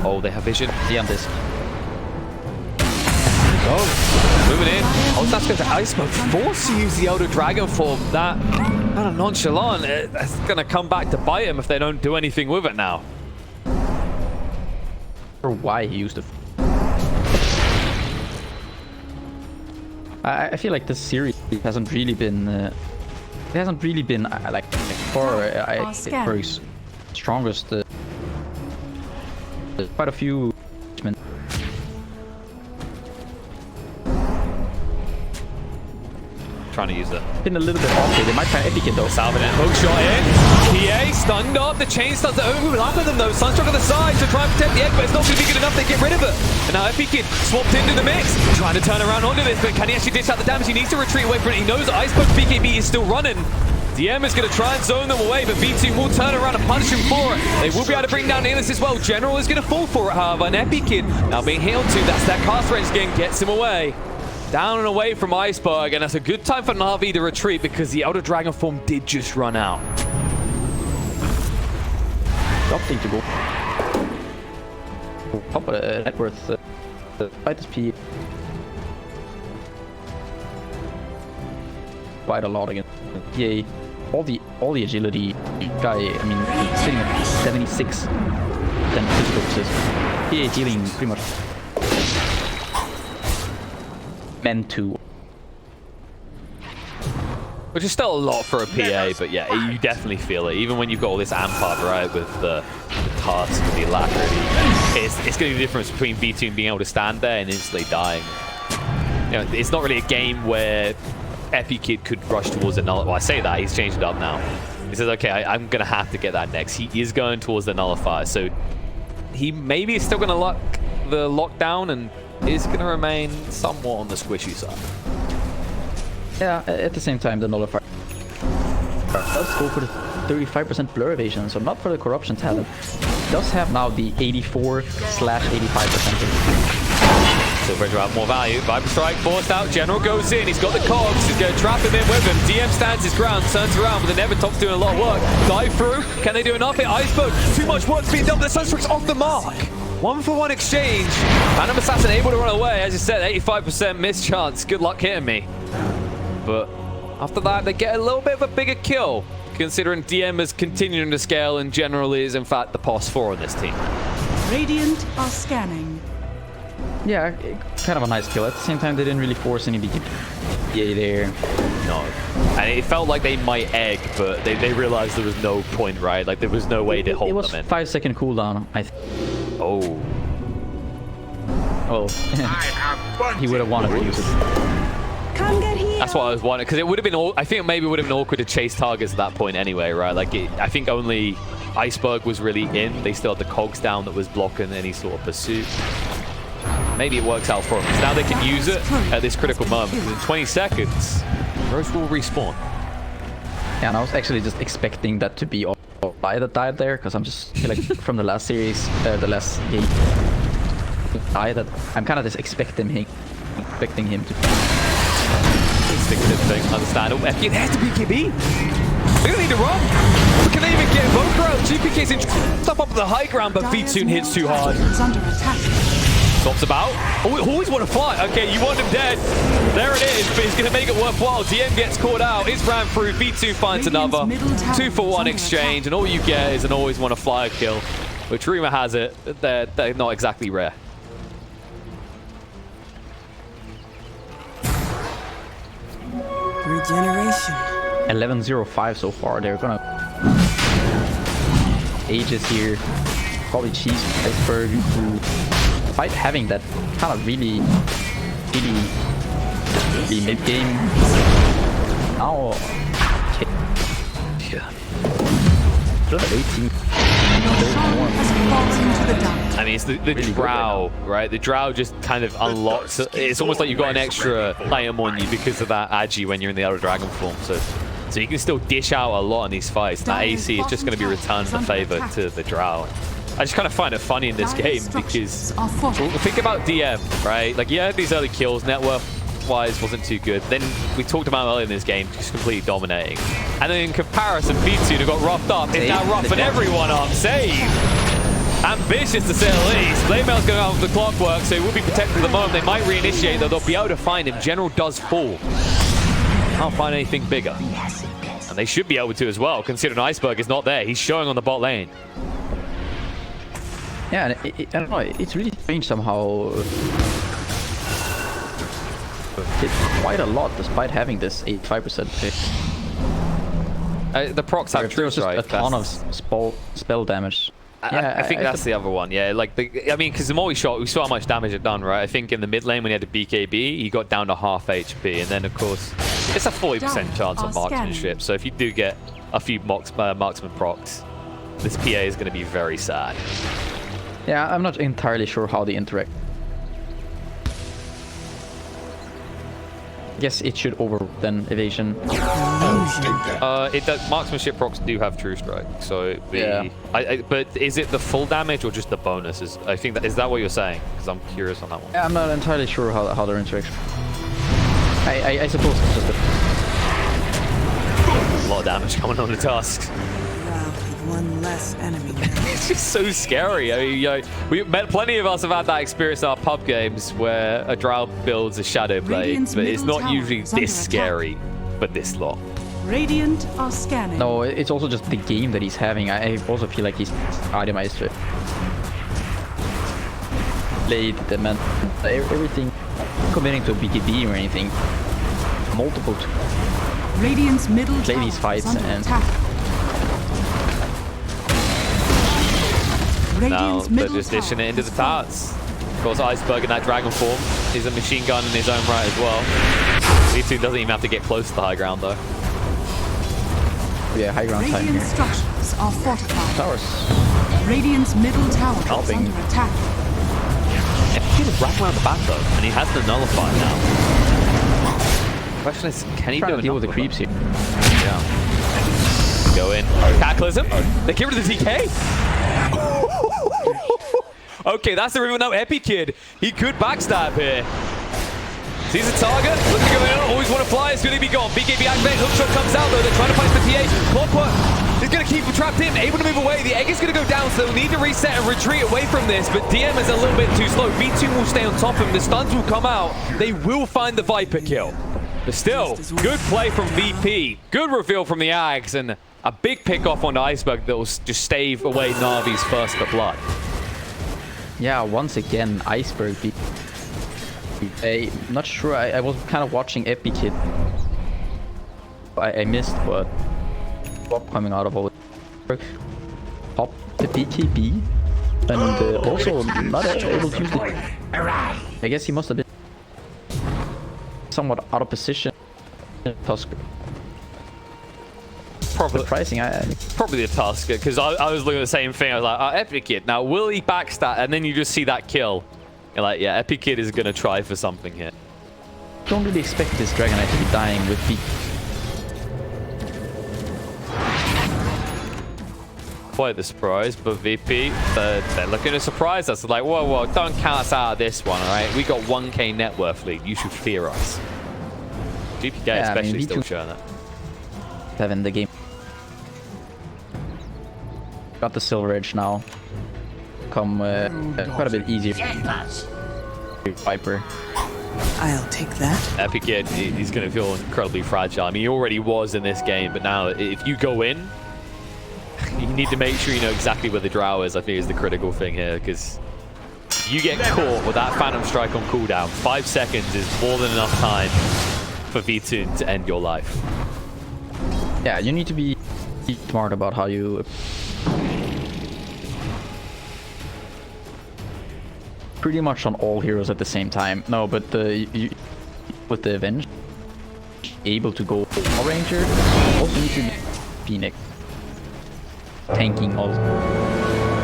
Oh, they have vision. Yeah, on this. Oh, moving in. Oh, that's going to Iceberg. Forced to use the Elder Dragon form. That kind of nonchalant. That's going to come back to bite him if they don't do anything with it now. Or why he used it. I feel like this series hasn't really been like for his strongest. Quite a few. Trying to use it. Been a little bit off here. They might try Epikid though. Salvin it. Hook shot in. PA stunned up. The chain starts to overmove after them though. Sunstruck on the side to try and protect the egg, but it's not going to be good enough to get rid of it. And now Epikid swapped into the mix, trying to turn around onto this, but can he actually dish out the damage? He needs to retreat away from it. He knows Iceberg's BKB is still running. DM is going to try and zone them away, but V2 will turn around and punish him for it. They will be able to bring down Nelis as well. General is going to fall for it, however, and Epikid now being healed too. That's that cast range again, gets him away. Down and away from Iceberg, and that's a good time for Navi to retreat because the Elder Dragon form did just run out. Opting to go. Top of net worth. Fight this P. Quite a lot again. Yeah, all the agility guy. I mean, sitting at 76. Then physical persist. PA dealing pretty much. Meant to. Which is still a lot for a PA, but yeah, you definitely feel it. Even when you've got all this amp up, right, with the task and the alacrity, it's going to be the difference between V2 and being able to stand there and instantly dying. You know, it's not really a game where Epi Kid could rush towards the nullify. Well, I say that, he's changed it up now. He says, okay, I'm going to have to get that next. He is going towards the nullifier, so he maybe is still going to lock the lockdown and is going to remain somewhat on the squishy side. Yeah, at the same time, the nullifier does go for the 35% blur evasion, so not for the corruption talent. Does have now the 84/85%. So Bridge out more value. Viper Strike forced out. General goes in. He's got the cogs. He's going to trap him in with him. DM stands his ground, turns around, but the Nevertop's doing a lot of work. Dive through. Can they do enough? Hit Iceberg. Too much work's being done. The Sunstrike's off the mark. 1-for-1 exchange. Phantom Assassin able to run away. As you said, 85% miss chance. Good luck hitting me. But after that, they get a little bit of a bigger kill, considering DM is continuing to scale and General is, in fact, the POS4 on this team. Radiant are scanning. Yeah, kind of a nice kill. At the same time, they didn't really force any BKB there. No. And it felt like they might egg, but they realized there was no point, right? Like, there was no way to hold them in. It was 5-second cooldown, I think. Oh. Oh. He would have wanted to use it. Come get here. That's what I was wondering, because it would have been, I think maybe it would have been awkward to chase targets at that point anyway, right? Like, I think only Iceberg was really in. They still had the cogs down that was blocking any sort of pursuit. Maybe it works out for them. Now they can use it at this critical moment. In 20 seconds, Roche will respawn. Yeah, and I was actually just expecting that to be I that died there, because I'm just feel like from the last series, the last game, that I'm kind of just expecting him to. Instinctive thing, understandable. It has to be KB. We don't need to run. We can even get Evoker out. GPK's in stop up the high ground, but V2 hits too hard. It's under attack. Stops about. Oh, always want to fight. Okay, you want him dead. There it is, but he's going to make it worthwhile. DM gets caught out. It's ran through. V2 finds another. 2-for-1 exchange, and all you get is an always want to fly kill. Which rumor has it, they're not exactly rare. Regeneration. 11:05 so far. They're gonna Aegis here. Probably cheese Iceberg who, despite having that kind of really mid game. Now, yeah. 18. I mean, it's the drow, right? The drow just kind of unlocks. It's almost like you've got an extra item on you because of that agi when you're in the Elder Dragon form. So you can still dish out a lot in these fights. That AC is just going to be returned the favor to the drow. I just kind of find it funny in this game because think about DM, right? Like, yeah, these early kills, net worth-wise, wasn't too good. Then we talked about earlier in this game, just completely dominating. And then in comparison, V2 who got roughed up is now roughing everyone up. Save! Ambitious to say the least. Blademail's going out with the clockwork, so he will be protected at the moment. They might reinitiate, though. They'll be able to find him. General does fall. Can't find anything bigger. And they should be able to as well, considering Iceberg is not there. He's showing on the bot lane. Yeah, I don't know. It's really strange somehow. Did quite a lot despite having this 85% pick. The procs have true strike. A ton of spell damage. I think that's the other one. Yeah, like I mean, because the more we shot, we saw how much damage it done, right? I think in the mid lane when he had the BKB, he got down to half HP, and then of course it's a 40% chance of marksmanship. So if you do get a few marksman procs, this PA is going to be very sad. Yeah, I'm not entirely sure how they interact. I guess it should over then evasion. It does, marksmanship procs do have true strike, so yeah. But is it the full damage or just the bonuses? I think that is that what you're saying? Because I'm curious on that one. Yeah, I'm not entirely sure how their interaction. I suppose it's just a lot of damage coming on the Tusk. One less enemy. It's just so scary. I mean, you know, plenty of us have had that experience in our pub games where a drow builds a shadow blade, but it's not usually this scary, but this long. Radiant are scanning. No, it's also just the game that he's having. I also feel like he's itemized it. Blade, the man, everything, committing to a BKB or anything. Multiple. Radiant's middle play these fights and. Now they're just dishing it into the tarts. Of course, Iceberg in that dragon form is a machine gun in his own right as well. V2 doesn't even have to get close to the high ground though. Yeah, high ground time Radiant here. structures are fortified. Towers. Radiant's middle tower is Helping. under attack. He was wrapping around the back though, and he has the nullify now. Question is, can he Trying do to deal with the enough creeps here. Yeah. Go in. Cataclysm. They give rid of the DK. Okay, that's the reveal now. Epi Kid. He could backstab here. Sees a target. Looking to go in. Always want to fly. It's going to be gone. BKB activate. Hookshot comes out though. They're trying to fight the PH. Clockwork is going to keep him trapped in. Able to move away. The egg is going to go down. So they'll need to reset and retreat away from this. But DM is a little bit too slow. V2 will stay on top of him. The stuns will come out. They will find the Viper kill. But still, good play from VP. Good reveal from the Ags. And a big pick off on the Iceberg that will just stave away Navi's first for blood. Yeah, once again, Iceberg beat. I'm not sure. I was kind of watching Epi Kid. I missed, but coming out of all pop the BKB and also not able to use it. I guess he must have been somewhat out of position. Tusker. Probably. Surprising. Probably the Tusker, because I was looking at the same thing. I was like, oh, Epic Kid. Now, will he backstab? And then you just see that kill. You're like, yeah, Epic Kid is going to try for something here. Don't really expect this Dragon Knight to be dying with B. Quite the surprise, but VP, they're looking to surprise us. They're like, whoa, whoa, don't count us out of this one, all right? We got 1K net worth lead. You should fear us. GPK Yeah, especially I mean, still V2 showing that. Having the game. Got the Silver Edge now. Come quite a bit easier. Viper. I'll take that. Epic Kid, he's going to feel incredibly fragile. I mean, he already was in this game, but now if you go in, you need to make sure you know exactly where the drow is, I think is the critical thing here, because you get caught with that Phantom Strike on cooldown. 5 seconds is more than enough time for V2 to end your life. Yeah, you need to be smart about how you... Pretty much on all heroes at the same time. No, but with the Avenge, able to go Power Ranger, also need to be Phoenix. Tanking all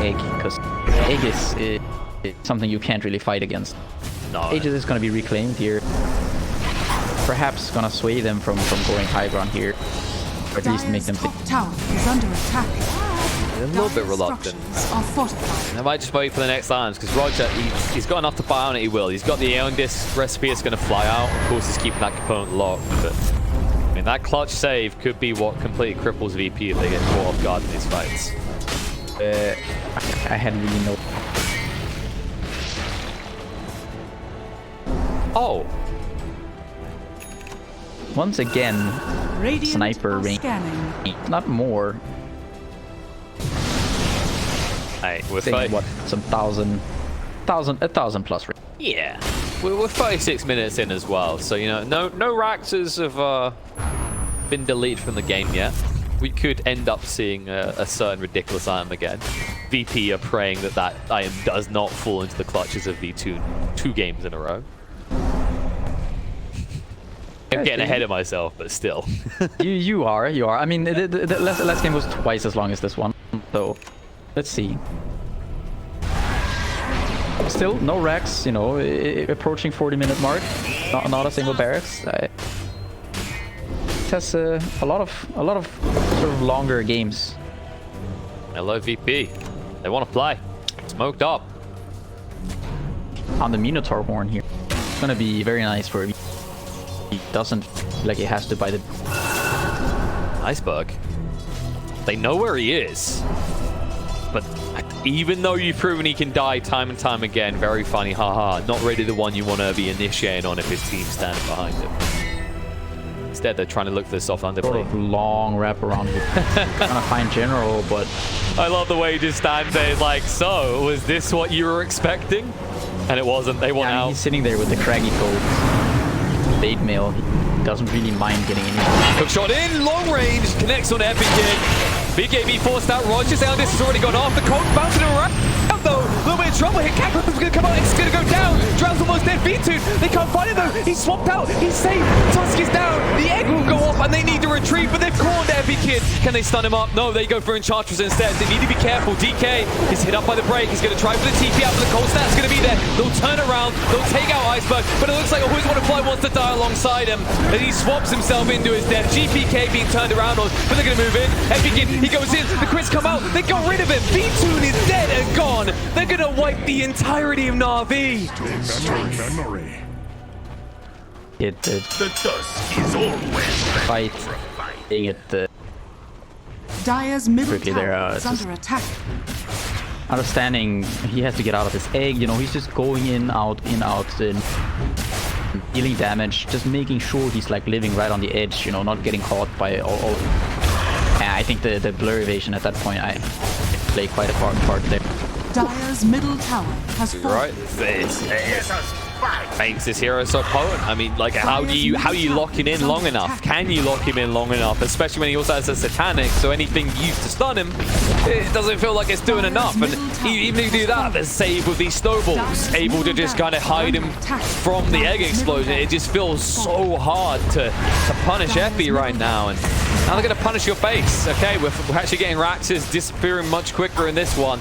Egg, because Egg is something you can't really fight against. No. Aegis is going to be reclaimed here. Perhaps going to sway them from going high ground here. Or at least make them think. Top tower is under attack. They're a little bit reluctant. Structures are fortified. They might just wait for the next lines, because Roger, he's got enough to buy on it, he will. He's got the Aeon Disc recipe that's going to fly out. Of course, he's keeping that component locked, but I mean, that clutch save could be what completely cripples VP if they get caught off guard in these fights. I hadn't really known. Oh! Once again, Radiant sniper are range. scanning. Not more. Hey, we're Saying fighting. what? Some 1,000 plus range. Yeah. We're 36 minutes in as well, so, you know, no Raxes have been deleted from the game yet. We could end up seeing a certain ridiculous item again. VP are praying that that item does not fall into the clutches of V2 2 games in a row. I'm getting ahead of myself, but still. you are. I mean, the last game was twice as long as this one, so let's see. Still, no Rex, you know, approaching 40-minute mark. Not a single barracks. It has a lot of sort of longer games. Hello, VP. They want to play. Smoked up. On the Minotaur horn here. It's gonna be very nice for him. He doesn't feel like he has to buy the Iceberg. They know where he is. But even though you've proven he can die time and time again, very funny, haha, not really the one you want to be initiating on if his team's standing behind him. Instead, they're trying to look for the soft underplay. sort of long wraparound here. Trying to find general, but I love the way he just stands there like, so, was this what you were expecting? And it wasn't. They went out. he's sitting there with the craggy cold. Bait mail. He doesn't really mind getting any. Hook shot in, long range, connects on Epic Kid. BKB forced out. Roger's down. This has already gone off. The cold bouncing around though. A little bit in trouble here. Cataclysm's gonna come out. It's gonna go down. Drow's almost dead. V2, they can't find him though. He's swapped out. He's safe. Tusk is down. The egg will go off and they need to retreat, but they've cornered Epic Kid. Can they stun him up? No, they go for Enchantress instead. They need to be careful. DK is hit up by the break. He's gonna try for the TP out, but the cold snap's gonna be there. They'll turn around. They'll take out Iceberg, but it looks like Always Wanna Fly wants to die alongside him. And he swaps himself into his death. GPK being turned around on, but they're gonna move in. Epic Kid, he goes in. The crits come out. They got rid of him. V2 is dead and gone. They're gonna wipe the entirety of Navi. Memory. The dusk is always fight, being it Dire's middle quickly there, tower is just under attack. understanding he has to get out of his egg. You know, he's just going in, out, and dealing damage, just making sure he's like living right on the edge. You know, not getting caught by all. And I think the blur evasion at that point, I play quite a part there. Dire's middle tower has fallen. Right, this makes this hero so potent. I mean, like, how do you lock him in long enough? Can you lock him in long enough? Especially when he also has a satanic, so anything used to stun him, it doesn't feel like it's doing enough. And even if you do that, the save with these snowballs, able to just kind of hide him from the egg explosion. It just feels so hard to punish Epi right now. And now they're going to punish your face. Okay, we're actually getting Raxus disappearing much quicker in this one.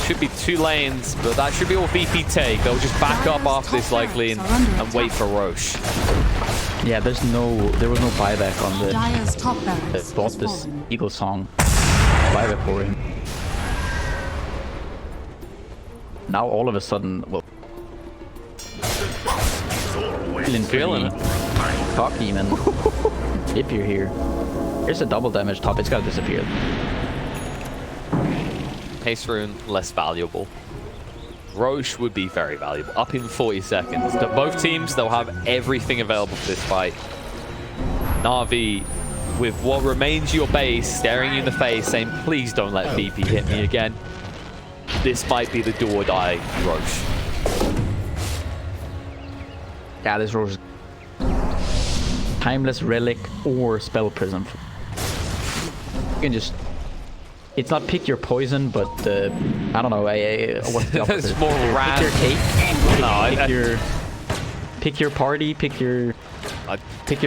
Should be 2 lanes, but that should be all VP take. They'll just back up after this likely and wait for Roche. Yeah, there was no buyback on the Dire's top barracks bought has this fallen. Eagle song buyback for him. Now all of a sudden, well, Feeling it. Cock Demon. If you're here, here's a double damage top. It's gotta disappear. Haste Rune, less valuable. Roche would be very valuable. Up in 40 seconds. Both teams, they'll have everything available for this fight. Navi, with what remains your base, staring you in the face, saying, please don't let VP hit me again. This might be the do or die Roche. Yeah, this Roche. Timeless Relic or Spell Prism. You can just... It's not pick your poison, but I don't know. What's the opposite? It's more random. Pick your cake. No, pick your party. Pick your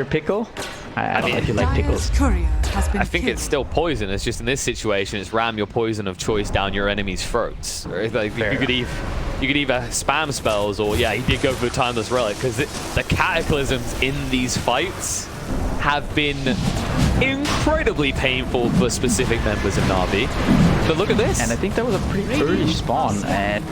pickle. I don't know if you like pickles. Dire's courier has been I think killed. it's still poison. It's just in this situation, it's ram your poison of choice down your enemy's throats. Right? Like you could either spam spells, or yeah, he did go for a timeless relic, because the cataclysms in these fights have been incredibly painful for specific members of Navi. But look at this. And I think that was a pretty early spawn, and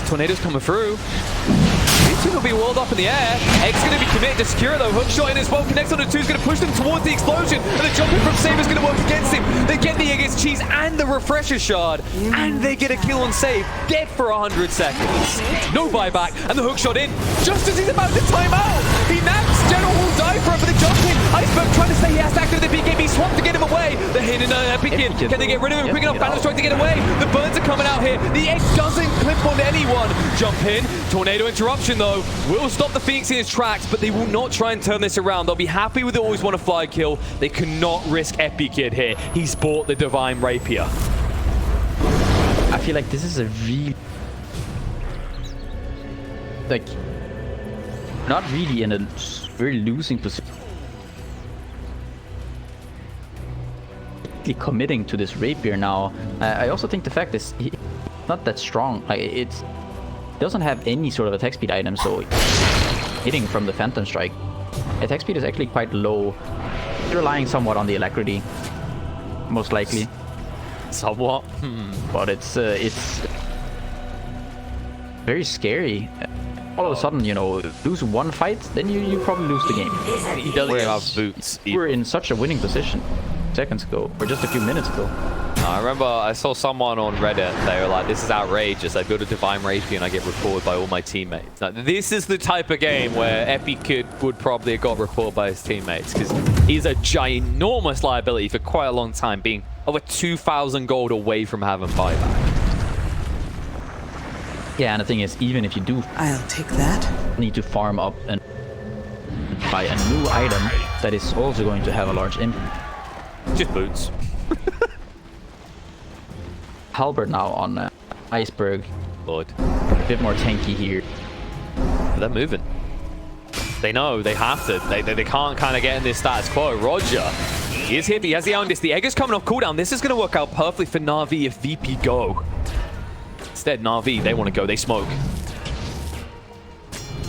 Tornado's coming through. V2 will be walled up in the air. Egg's going to be committed to secure it though. Hookshot in as well. Connects on the 2 is going to push them towards the explosion. And the jumping from Saber is going to work against him. They get the Egg Cheese and the Refresher Shard. And they get a kill on save. Dead for 100 seconds. No buyback. And the hookshot in just as he's about to time out. He naps. General will die for it for the jump in. Iceberg trying to say he has to activate the BKB swap to get him away. They're hitting an Epic Kid. Can they get rid of him? Quick enough. Phantom Strike to get away. The burns are coming out here. The Egg doesn't clip on anyone. Jump in. Tornado interruption though will stop the Phoenix in his tracks, but they will not try and turn this around. They'll be happy with the Always Wanna Fly kill. They cannot risk Epic Kid here. He's bought the Divine Rapier. I feel like this is a really, like, not really in a very losing position. Committing to this rapier now. I also think the fact is he's not that strong. Like it doesn't have any sort of attack speed item, so hitting from the Phantom Strike, attack speed is actually quite low. You're relying somewhat on the alacrity, most likely. Somewhat. But it's very scary. All of a sudden, you know, lose one fight, then you probably lose the game. He doesn't even have boots. We're in such a winning position seconds ago, or just a few minutes ago. I remember I saw someone on Reddit, they were like, this is outrageous. I build a Divine Rapier and I get reported by all my teammates. Now, this is the type of game where Epic Kid would probably have got reported by his teammates, because he's a ginormous liability for quite a long time, being over 2,000 gold away from having buyback. Yeah, and the thing is, even if you do I'll take that. need to farm up and buy a new item that is also going to have a large impact. Just boots. Halberd now on Iceberg. Lord. A bit more tanky here. They're moving. They know they have to. They can't kind of get in this status quo. Roger. He is hit, he has the Oundis. The egg is coming off cooldown. This is going to work out perfectly for Navi if VP go. Instead, Navi, they want to go. They smoke.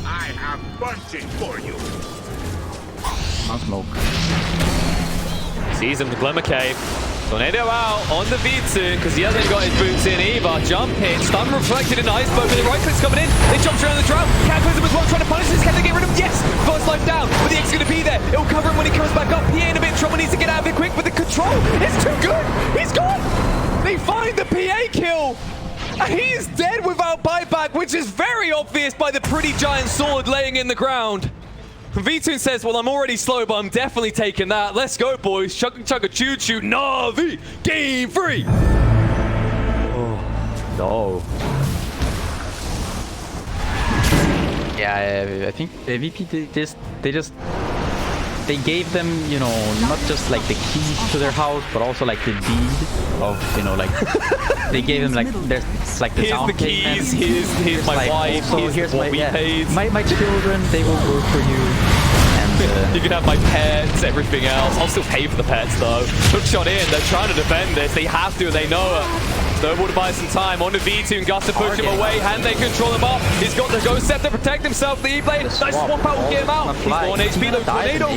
I have punching for you. Not smoke. Sees him, the Glimmer Cave. Tornado out on the V2 because he hasn't got his boots in either. Jump hit, stun reflected in Iceberg, but the right click's coming in. They jump around the drown. Cataclysm as well, trying to punish this. Can they get rid of him? Yes! First life down, but the X is going to be there. It'll cover him when he comes back up. PA in a bit of trouble, needs to get out of it quick, but the control is too good. He's gone! They find the PA kill. And he's dead without buyback, which is very obvious by the pretty giant sword laying in the ground. V2 says, well, I'm already slow, but I'm definitely taking that. Let's go, boys. Chugga choo choo. Navi, game free. Oh, no. Yeah, I think the VP they gave them, you know, not just like the keys to their house, but also like the deed of, you know, like they gave him like there's like the here's the keys, here's my like, wife, also, here's what we paid. My children, they will work for you. And you can have my pets, everything else. I'll still pay for the pets though. Hook shot in, they're trying to defend this. They have to, they know it. Snowball to buy some time on the V2 and Gus to push him away. And they control him off. He's got the Ghost Set to protect himself. The E-Blade, nice swap out will get him out. He's 1 HP though, Tornado.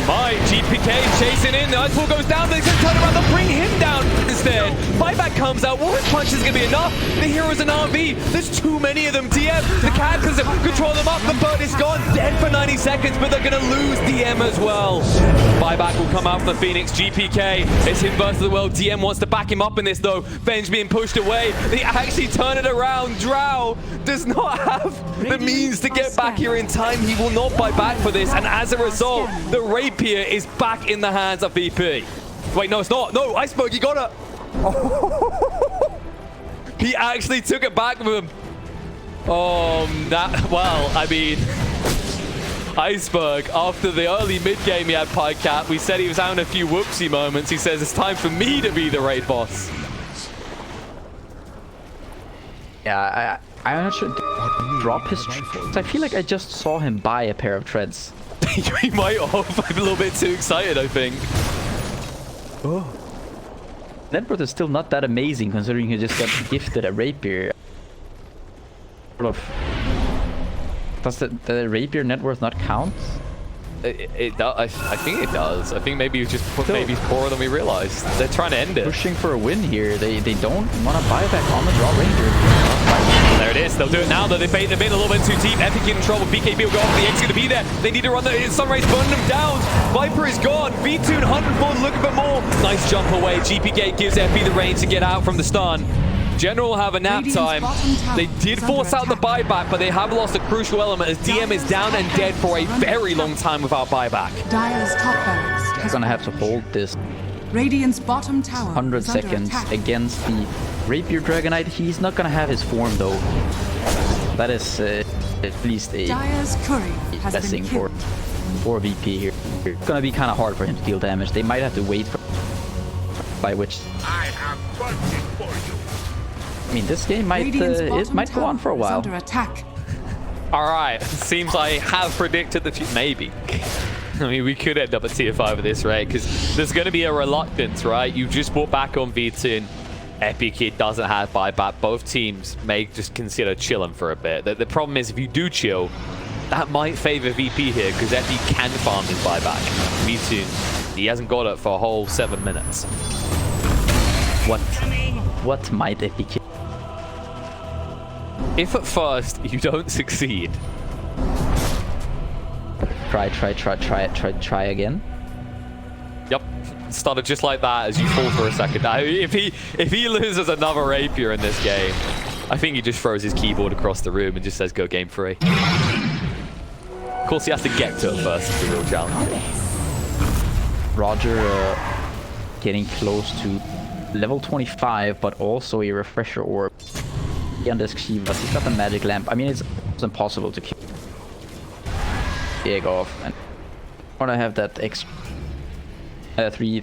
My GPK chasing in. The Ice Ball goes down. They can turn around. They'll bring him down instead. Buyback comes out. Warrior Punch is going to be enough. The heroes in RV. There's too many of them. DM, the Cataclysm, control them up. The bird is gone. Dead for 90 seconds, but they're going to lose DM as well. Buyback will come out from the Phoenix. GPK, it's him versus the world. DM wants to back him up in this though. Ben's being pushed away. They actually turn it around. Drow does not have the means to get back here in time. He will not buy back for this. And as a result, the Rapier is back in the hands of VP. Wait, no, it's not. No, Iceberg, you got it. Oh. He actually took it back with him. Oh, well, I mean, Iceberg, after the early mid-game he had Pie Cap, we said he was having a few whoopsie moments. He says, it's time for me to be the raid boss. yeah, I'm not sure. Drop his treads. I feel like I just saw him buy a pair of treads. He might have. I'm a little bit too excited, I think. Oh. Net worth is still not that amazing considering he just got gifted a rapier. Does the rapier net worth not count? It does. I think it does. I think maybe it's just maybe it's poorer than we realized. They're trying to end it. Pushing for a win here. They don't want to buy back on the draw ranger. There it is. They'll do it now though. They bait them in a little bit too deep. Epic in trouble. BKB will go off. The X is going to be there. They need to run the Sunrays, burning them down. Viper is gone. V2 and 100 looking for more. Nice jump away. GP Gate gives FB the range to get out from the stun. General will have a nap time. They did force out the buyback, but they have lost a crucial element as DM is down and dead for a very long time without buyback. Dire's top barracks He's gonna have to hold this Radiant's bottom tower 100 is under seconds attack. against the Rapier Dragonite. He's not gonna have his form though. That is at least a Dire's courier has been blessing killed. for VP here. It's gonna be kind of hard for him to deal damage. They might have to wait for by which. I have punching for you. I mean, this game might it might go on for a while. Under attack. All right, seems I have predicted the future. Maybe. I mean, we could end up at tier 5 at this rate because there's going to be a reluctance, right? You just bought back on V2. Epic Kid doesn't have buyback. Both teams may just consider chilling for a bit. The problem is if you do chill, that might favor VP here because Epic can farm his buyback. V2, he hasn't got it for a whole 7 minutes. What might Epic Kid? If at first you don't succeed, Try again. yep, started just like that as you fall for a second. Now, if he loses another rapier in this game, I think he just throws his keyboard across the room and just says, "Go game 3." Of course, he has to get to it first. Is the real challenge. Roger getting close to level 25, but also a refresher orb. On this Shiva, he's got the magic lamp. I mean, it's impossible to kill the egg off, and I want to have that X 3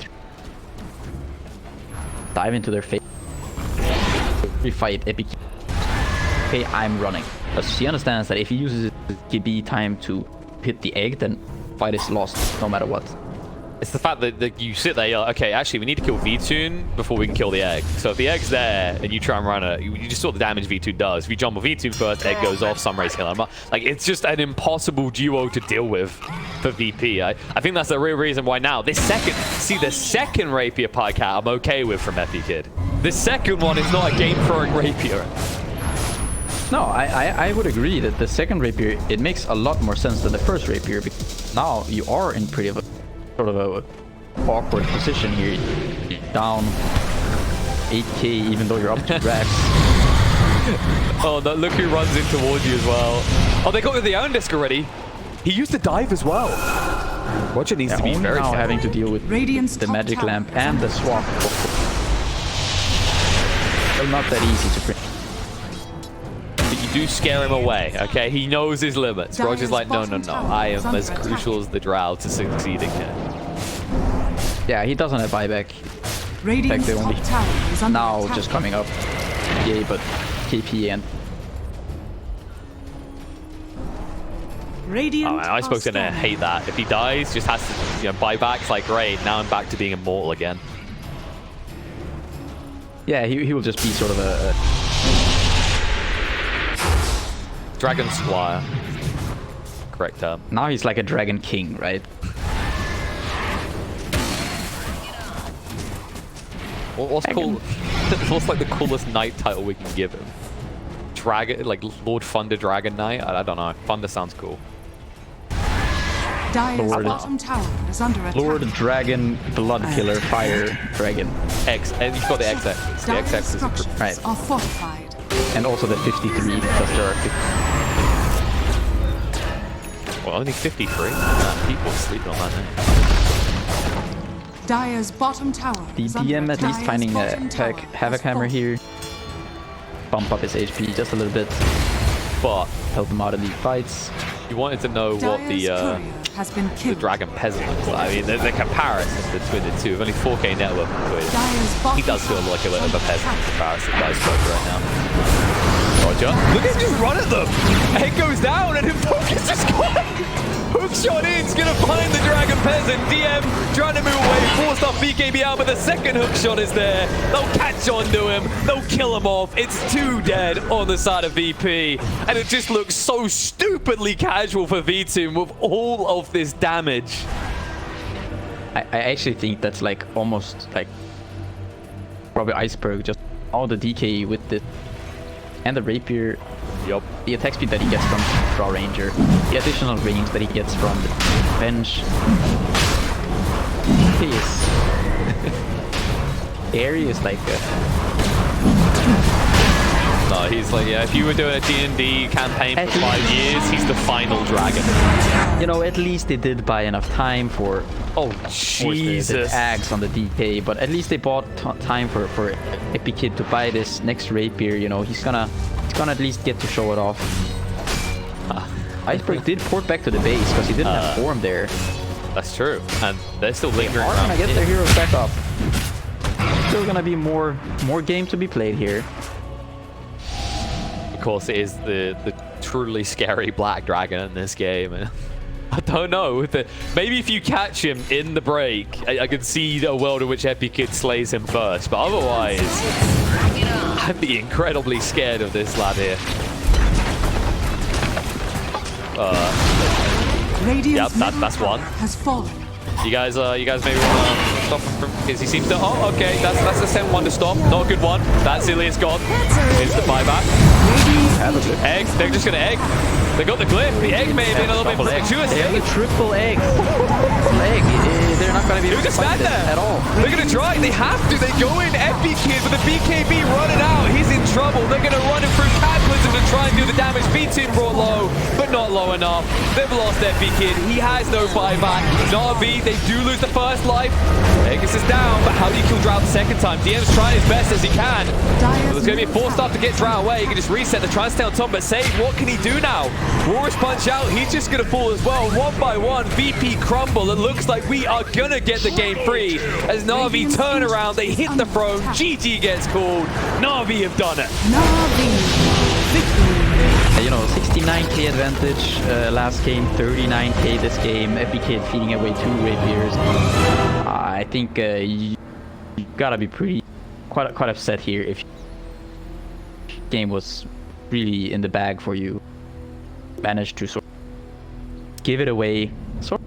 dive into their face. fight Epic. Okay, I'm running. Because he understands that if he uses his KB time to hit the egg, then fight is lost no matter what. It's the fact that you sit there, you're like, okay, actually, we need to kill V2 before we can kill the egg. So if the egg's there and you try and run it, you just saw the damage V2 does. If you jump with V2 first, egg goes off, Sunray's kill him. Like, it's just an impossible duo to deal with for VP. I think that's the real reason why now. The second Rapier Pycat I'm okay with from Epi Kid. The second one is not a game-throwing Rapier. No, I would agree that the second Rapier, it makes a lot more sense than the first Rapier. Because now you are in pretty of a sort of a awkward position here. Down 8k even though you're up to racks. Oh, no, look who runs in towards you as well. Oh, they got rid of the Iron Disc already. He used the dive as well. Roger needs to be very now careful. having to deal with Radiant's the top magic tower lamp is and under the swap. Well, not that easy to print. But you do scare him away, okay? He knows his limits. Dire's Roger's like, no, no, bottom no. tower I is am as under crucial attack. as the Drow to succeeding here. Yeah, he doesn't have buyback. Radiant's they only top tower is under Now attack. just coming up. Yeah, but KP and Radiant Oh, man, I suppose gonna hate that. If he dies, just has to buy back. It's like, great, now I'm back to being immortal again. yeah, he will just be sort of a Dragon Squire. Correct term. now he's like a Dragon King, right? What's cool? What's like the coolest knight title we can give him? Dragon, like Lord Thunder Dragon Knight? I don't know. Thunder sounds cool. Dire's Lord- bottom tower is under attack. Lord Dragon, Blood Killer, Fire Dragon, X, and you've got the XX. The Dire's XX is structures right. are fortified. and also the 53 because there are 50. well, only 53. People sleeping on that now. Dire's bottom tower The is under DM at least Dire's finding a bottom tower Havoc has Hammer fallen. here. Bump up his HP just a little bit. But Help him out in the fights. you wanted to know what Dire's the courier has been the killed. Dragon Peasant looks like. I mean, the comparison between the two. Only 4k network between. Dire's He bottom does feel tower like a is bit of a under peasant in attack. comparison to guys right now. Roger. Look at him just run at them. Head goes down and Focus just gone. Hook shot in's gonna find the Dragon Peasant. DM trying to move away, forced off BKB out, but the second hook shot is there. They'll catch on to him. They'll kill him off. It's 2 dead on the side of VP. And it just looks so stupidly casual for V2 with all of this damage. I actually think that's like almost like probably Iceberg, just all the DK with the and the Rapier, Yup. the attack speed that he gets from Draw Ranger, the additional range that he gets from the bench. His Airy is like No, he's like, yeah, if you were doing a D&D campaign for 5 years, he's the final dragon. you know, at least they did buy enough time for Oh, the Jesus. axe on the DK, but at least they bought time for Epic Kid to buy this next Rapier. You know, he's gonna at least get to show it off. Iceberg did port back to the base because he didn't have form there. That's true. And they're still They lingering are around. gonna get their heroes back up. Still gonna be more game to be played here. Of course, it is the truly scary black dragon in this game. And I don't know. Maybe if you catch him in the break, I can see a world in which Epic Kid slays him first. But otherwise, I'd be incredibly scared of this lad here. Radiant's Yep, middle that's tower one. has fallen. You guys maybe want to stop him from, because he seems to. Oh, okay, that's the same one to stop. Not a good one. That Zillion's gone. Here's the buyback. Egg. They're just gonna egg. They got the glyph. The egg may have been a little bit fortuitous. They have a triple egg. Triple egg. They're not gonna be able They're to gonna fight stand this there. at all. They're gonna try. They have to. They go in. Epic Kid with the BKB running out. He's in trouble. They're gonna run him through Cataclysm to try and do the damage. V2 brought low, but not low showing up. They've lost their big kid. He has no buyback. Navi, they do lose the first life. Vegas is down, but how do you kill Drow the second time? DM's trying his best as he can. There's going to be a 4-star to get Drow away. He can just reset. They're trying to stay on top, but Save, what can he do now? Warriors punch out. He's just going to fall as well. One by one, VP crumble. It looks like we are going to get the game free. As Navi turn around, they hit the throne. GG gets called. Navi have done it. Navi. Victory. You know, 69k advantage last game, 39k this game. Epic Kid feeding away 2 rapiers. I think you gotta be quite upset here if game was really in the bag for you. Managed to sort of give it away. Sort